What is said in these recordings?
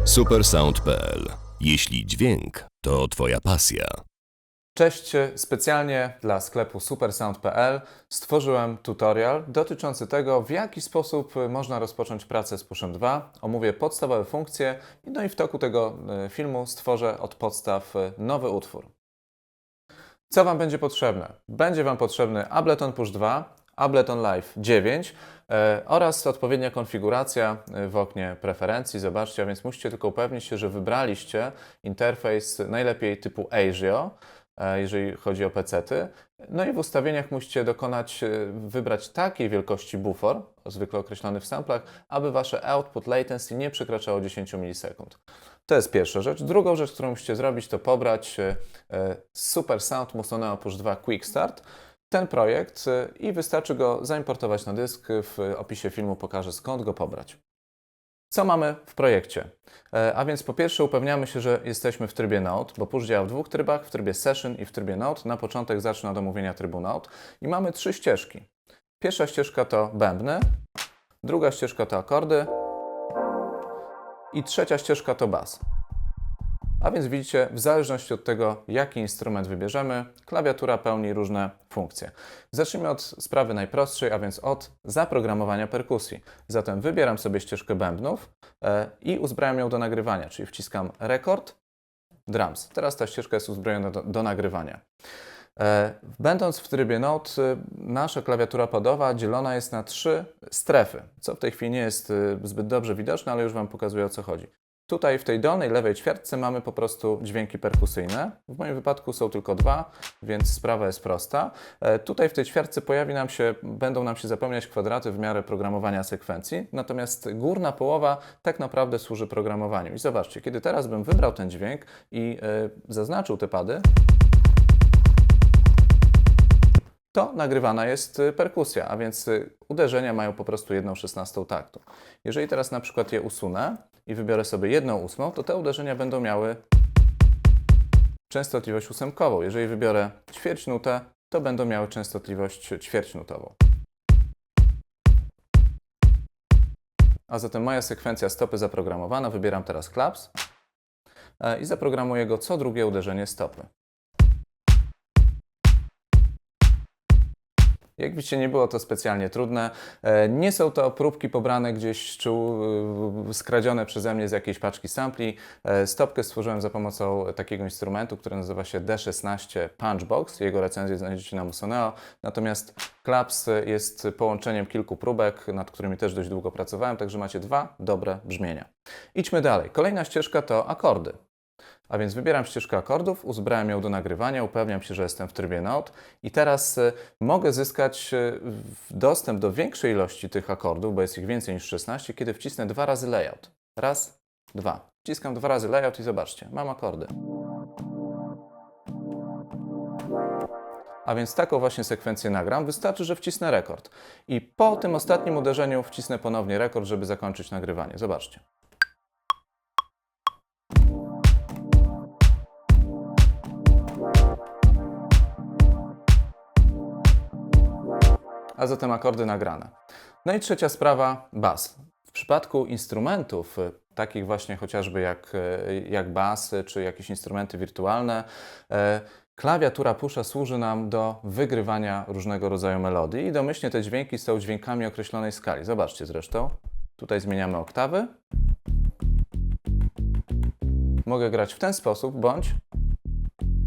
Supersound.pl. Jeśli dźwięk to Twoja pasja. Cześć, specjalnie dla sklepu supersound.pl stworzyłem tutorial dotyczący tego, w jaki sposób można rozpocząć pracę z Pushem 2. Omówię podstawowe funkcje, no i w toku tego filmu stworzę od podstaw nowy utwór. Co Wam będzie potrzebne? Będzie Wam potrzebny Ableton Push 2, Ableton Live 9 oraz odpowiednia konfiguracja w oknie preferencji. Zobaczcie, a więc musicie tylko upewnić się, że wybraliście interfejs najlepiej typu ASIO, jeżeli chodzi o pecety. No i w ustawieniach musicie wybrać takiej wielkości bufor, zwykle określony w samplach, aby Wasze output latency nie przekraczało 10 milisekund. To jest pierwsza rzecz. Drugą rzecz, którą musicie zrobić, to pobrać Supersound Musoneo Push 2 Quick Start. Ten projekt i wystarczy go zaimportować na dysk. W opisie filmu pokażę, skąd go pobrać. Co mamy w projekcie? A więc po pierwsze upewniamy się, że jesteśmy w trybie Node, bo Push działa w dwóch trybach, w trybie Session i w trybie Node. Na początek zacznę od omówienia trybu Node i mamy trzy ścieżki. Pierwsza ścieżka to bębny, druga ścieżka to akordy i trzecia ścieżka to bas. A więc widzicie, w zależności od tego, jaki instrument wybierzemy, klawiatura pełni różne funkcje. Zacznijmy od sprawy najprostszej, a więc od zaprogramowania perkusji. Zatem wybieram sobie ścieżkę bębnów i uzbrajam ją do nagrywania, czyli wciskam rekord, drums. Teraz ta ścieżka jest uzbrojona do nagrywania. Będąc w trybie Node, nasza klawiatura padowa dzielona jest na trzy strefy, co w tej chwili nie jest zbyt dobrze widoczne, ale już Wam pokazuję, o co chodzi. Tutaj w tej dolnej lewej ćwiartce mamy po prostu dźwięki perkusyjne. W moim wypadku są tylko dwa, więc sprawa jest prosta. Tutaj w tej ćwiartce będą nam się zapełniać kwadraty w miarę programowania sekwencji, natomiast górna połowa tak naprawdę służy programowaniu. I zobaczcie, kiedy teraz bym wybrał ten dźwięk i zaznaczył te pady, to nagrywana jest perkusja, a więc uderzenia mają po prostu 1/16 taktu. Jeżeli teraz na przykład je usunę i wybiorę sobie 1/8, to te uderzenia będą miały częstotliwość ósemkową. Jeżeli wybiorę ćwierćnutę, to będą miały częstotliwość ćwierćnutową. A zatem moja sekwencja stopy zaprogramowana. Wybieram teraz klaps i zaprogramuję go co drugie uderzenie stopy. Jak widzicie, nie było to specjalnie trudne. Nie są to próbki pobrane gdzieś, czy skradzione przeze mnie z jakiejś paczki sampli. Stopkę stworzyłem za pomocą takiego instrumentu, który nazywa się D16 Punchbox. Jego recenzję znajdziecie na Musoneo. Natomiast klaps jest połączeniem kilku próbek, nad którymi też dość długo pracowałem, także macie dwa dobre brzmienia. Idźmy dalej. Kolejna ścieżka to akordy. A więc wybieram ścieżkę akordów, uzbrałem ją do nagrywania, upewniam się, że jestem w trybie Node i teraz mogę zyskać dostęp do większej ilości tych akordów, bo jest ich więcej niż 16, kiedy wcisnę dwa razy layout. Raz, dwa. Wciskam dwa razy layout i zobaczcie, mam akordy. A więc taką właśnie sekwencję nagram. Wystarczy, że wcisnę rekord. I po tym ostatnim uderzeniu wcisnę ponownie rekord, żeby zakończyć nagrywanie. Zobaczcie. A zatem akordy nagrane. No i trzecia sprawa, bas. W przypadku instrumentów, takich właśnie chociażby jak bas, czy jakieś instrumenty wirtualne, klawiatura Pusha służy nam do wygrywania różnego rodzaju melodii i domyślnie te dźwięki są dźwiękami określonej skali. Zobaczcie zresztą, tutaj zmieniamy oktawy. Mogę grać w ten sposób, bądź,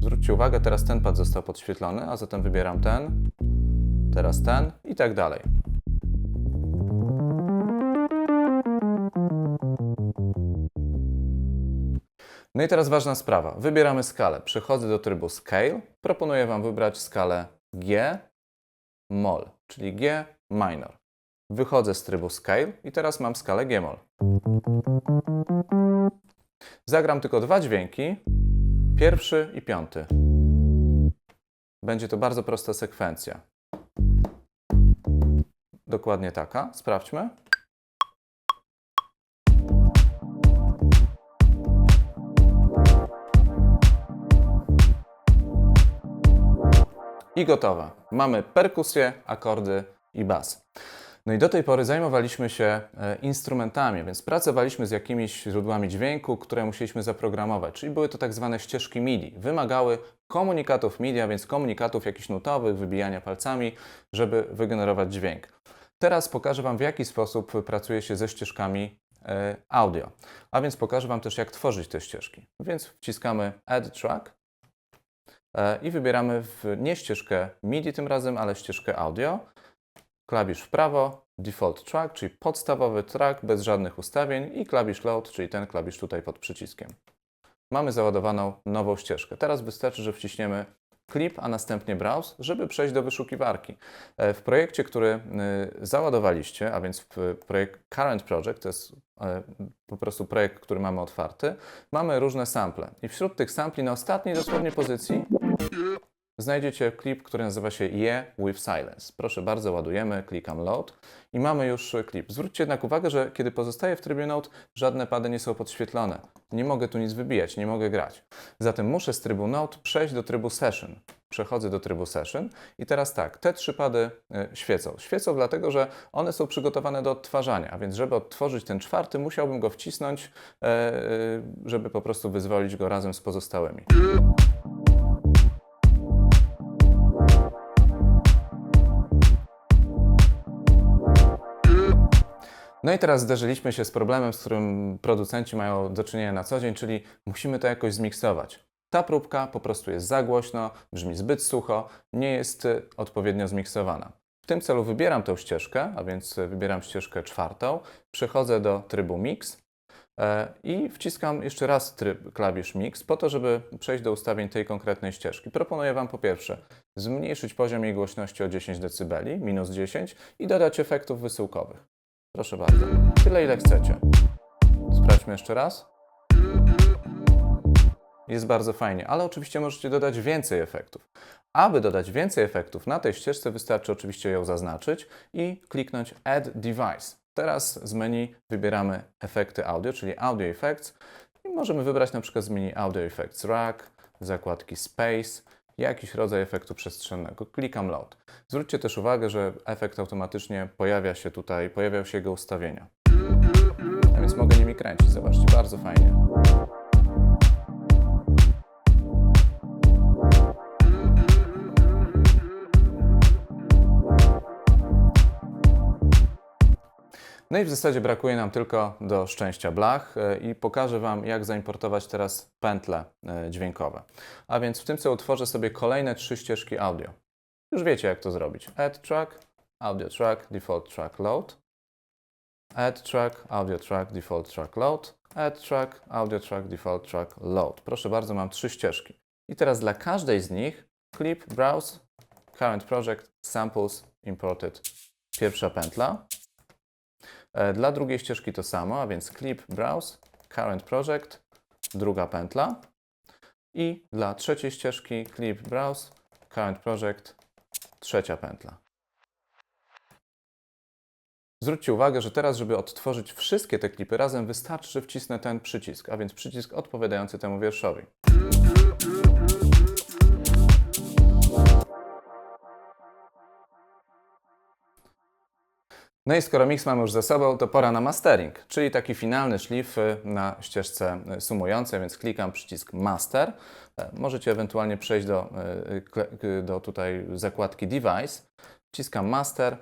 zwróćcie uwagę, teraz ten pad został podświetlony, a zatem wybieram ten, teraz ten i tak dalej. No i teraz ważna sprawa. Wybieramy skalę. Przechodzę do trybu Scale. Proponuję Wam wybrać skalę G Moll, czyli G minor. Wychodzę z trybu Scale i teraz mam skalę G-moll. Zagram tylko dwa dźwięki, pierwszy i piąty. Będzie to bardzo prosta sekwencja. Dokładnie taka. Sprawdźmy. I gotowe. Mamy perkusję, akordy i bas. No i do tej pory zajmowaliśmy się instrumentami, więc pracowaliśmy z jakimiś źródłami dźwięku, które musieliśmy zaprogramować, czyli były to tak zwane ścieżki MIDI. Wymagały komunikatów MIDI, a więc komunikatów jakichś nutowych, wybijania palcami, żeby wygenerować dźwięk. Teraz pokażę Wam, w jaki sposób pracuje się ze ścieżkami audio, a więc pokażę Wam też, jak tworzyć te ścieżki. Więc wciskamy Add Track i wybieramy nie ścieżkę MIDI tym razem, ale ścieżkę audio. Klawisz w prawo, Default Track, czyli podstawowy track bez żadnych ustawień i klawisz Load, czyli ten klawisz tutaj pod przyciskiem. Mamy załadowaną nową ścieżkę. Teraz wystarczy, że wciśniemy Clip, a następnie Browse, żeby przejść do wyszukiwarki. W projekcie, który załadowaliście, a więc w projekt Current Project, to jest po prostu projekt, który mamy otwarty, mamy różne sample. I wśród tych sampli na ostatniej dosłownie pozycji znajdziecie klip, który nazywa się Yeah with Silence. Proszę bardzo, ładujemy, klikam Load i mamy już klip. Zwróćcie jednak uwagę, że kiedy pozostaję w trybie Note, żadne pady nie są podświetlone. Nie mogę tu nic wybijać, nie mogę grać. Zatem muszę z trybu Note przejść do trybu Session. Przechodzę do trybu Session i teraz tak, te 3 pady świecą. Świecą dlatego, że one są przygotowane do odtwarzania, a więc żeby odtworzyć ten 4, musiałbym go wcisnąć, żeby po prostu wyzwolić go razem z pozostałymi. No i teraz zderzyliśmy się z problemem, z którym producenci mają do czynienia na co dzień, czyli musimy to jakoś zmiksować. Ta próbka po prostu jest za głośno, brzmi zbyt sucho, nie jest odpowiednio zmiksowana. W tym celu wybieram tę ścieżkę, a więc wybieram ścieżkę 4, przechodzę do trybu Mix i wciskam jeszcze raz klawisz Mix po to, żeby przejść do ustawień tej konkretnej ścieżki. Proponuję Wam po pierwsze zmniejszyć poziom jej głośności o 10 dB, minus 10 i dodać efektów wysyłkowych. Proszę bardzo. Tyle, ile chcecie. Sprawdźmy jeszcze raz. Jest bardzo fajnie, ale oczywiście możecie dodać więcej efektów. Aby dodać więcej efektów na tej ścieżce, wystarczy oczywiście ją zaznaczyć i kliknąć Add Device. Teraz z menu wybieramy efekty audio, czyli Audio Effects i możemy wybrać na przykład z menu Audio Effects Rack, zakładki Space, jakiś rodzaj efektu przestrzennego. Klikam Load. Zwróćcie też uwagę, że efekt automatycznie pojawia się tutaj, pojawiają się jego ustawienia. A więc mogę nimi kręcić. Zobaczcie, bardzo fajnie. No i w zasadzie brakuje nam tylko do szczęścia blach i pokażę Wam, jak zaimportować teraz pętle dźwiękowe. A więc w tym celu utworzę sobie kolejne 3 ścieżki audio. Już wiecie, jak to zrobić. Add track, audio track, default track, load. Add track, audio track, default track, load. Add track, audio track, default track, load. Proszę bardzo, mam 3 ścieżki. I teraz dla każdej z nich clip, browse, current project, samples, imported. Pierwsza pętla. Dla drugiej ścieżki to samo, a więc clip, browse, current project, druga pętla. I dla trzeciej ścieżki clip, browse, current project, trzecia pętla. Zwróćcie uwagę, że teraz, żeby odtworzyć wszystkie te klipy razem, wystarczy, że wcisnę ten przycisk, a więc przycisk odpowiadający temu wierszowi. No i skoro mix mamy już za sobą, to pora na mastering, czyli taki finalny szlif na ścieżce sumującej, więc klikam przycisk Master. Możecie ewentualnie przejść do tutaj zakładki Device. Wciskam Master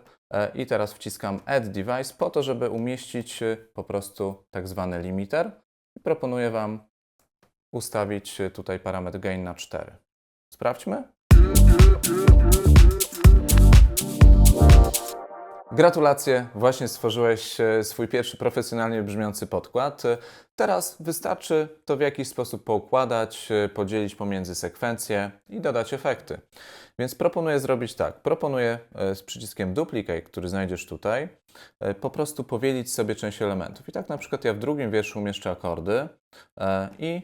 i teraz wciskam Add Device po to, żeby umieścić po prostu tak zwany limiter. I proponuję Wam ustawić tutaj parametr Gain na 4. Sprawdźmy. Gratulacje, właśnie stworzyłeś swój pierwszy profesjonalnie brzmiący podkład. Teraz wystarczy to w jakiś sposób poukładać, podzielić pomiędzy sekwencje i dodać efekty. Więc proponuję zrobić tak. Proponuję z przyciskiem Duplicate, który znajdziesz tutaj, po prostu powielić sobie część elementów. I tak na przykład ja w drugim wierszu umieszczę akordy i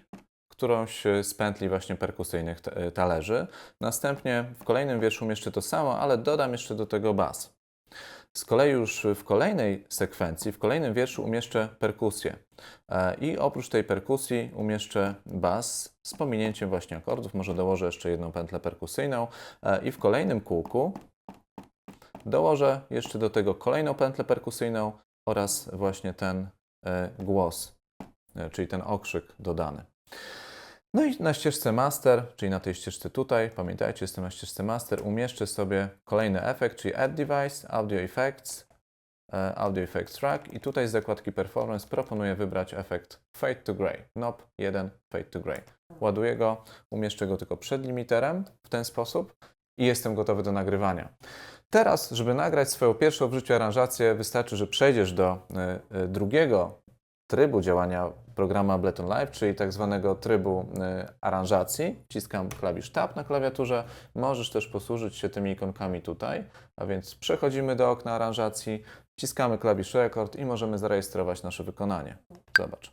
którąś z pętli właśnie perkusyjnych talerzy. Następnie w kolejnym wierszu umieszczę to samo, ale dodam jeszcze do tego bas. Z kolei już w kolejnej sekwencji, w kolejnym wierszu umieszczę perkusję. I oprócz tej perkusji umieszczę bas z pominięciem właśnie akordów. Może dołożę jeszcze jedną pętlę perkusyjną. I w kolejnym kółku Dołożę jeszcze do tego kolejną pętlę perkusyjną oraz właśnie ten głos, czyli ten okrzyk dodany. No i na ścieżce master, czyli na tej ścieżce tutaj, pamiętajcie, jestem na ścieżce master, umieszczę sobie kolejny efekt, czyli Add Device, Audio Effects Track i tutaj z zakładki Performance proponuję wybrać efekt Fade to Gray, knob 1 Fade to Gray. Ładuję go, umieszczę go tylko przed limiterem w ten sposób i jestem gotowy do nagrywania. Teraz, żeby nagrać swoją pierwszą w życiu aranżację, wystarczy, że przejdziesz do drugiego trybu działania programu Ableton Live, czyli tak zwanego trybu aranżacji. Wciskam klawisz Tab na klawiaturze. Możesz też posłużyć się tymi ikonkami tutaj, a więc przechodzimy do okna aranżacji, wciskamy klawisz Record i możemy zarejestrować nasze wykonanie. Zobacz.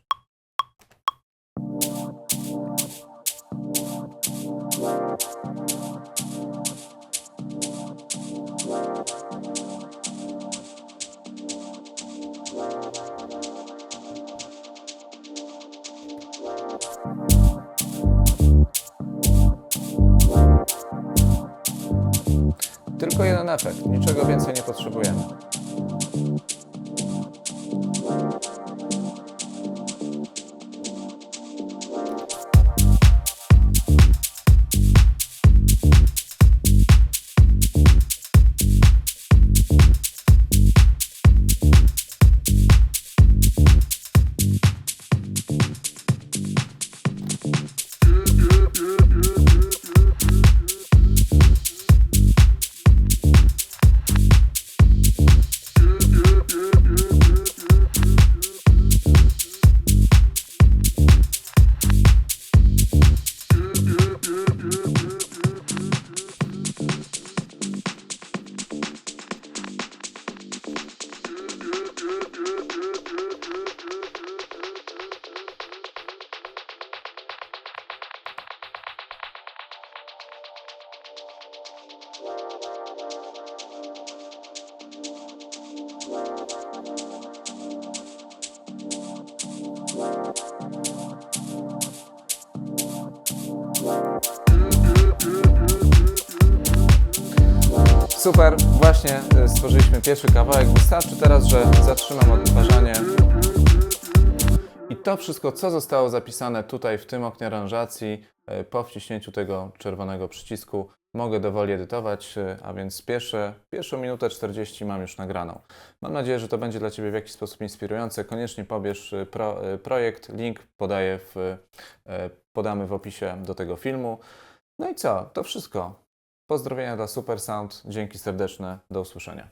Tylko jeden efekt, niczego więcej nie potrzebujemy. Super, właśnie stworzyliśmy pierwszy kawałek. Wystarczy teraz, że zatrzymam odtwarzanie. I to wszystko, co zostało zapisane tutaj w tym oknie aranżacji, po wciśnięciu tego czerwonego przycisku, mogę dowoli edytować, a więc pierwszą minutę 40 mam już nagraną. Mam nadzieję, że to będzie dla Ciebie w jakiś sposób inspirujące. Koniecznie pobierz projekt, link podamy w opisie do tego filmu. No i co? To wszystko. Pozdrowienia dla Super Sound. Dzięki serdeczne. Do usłyszenia.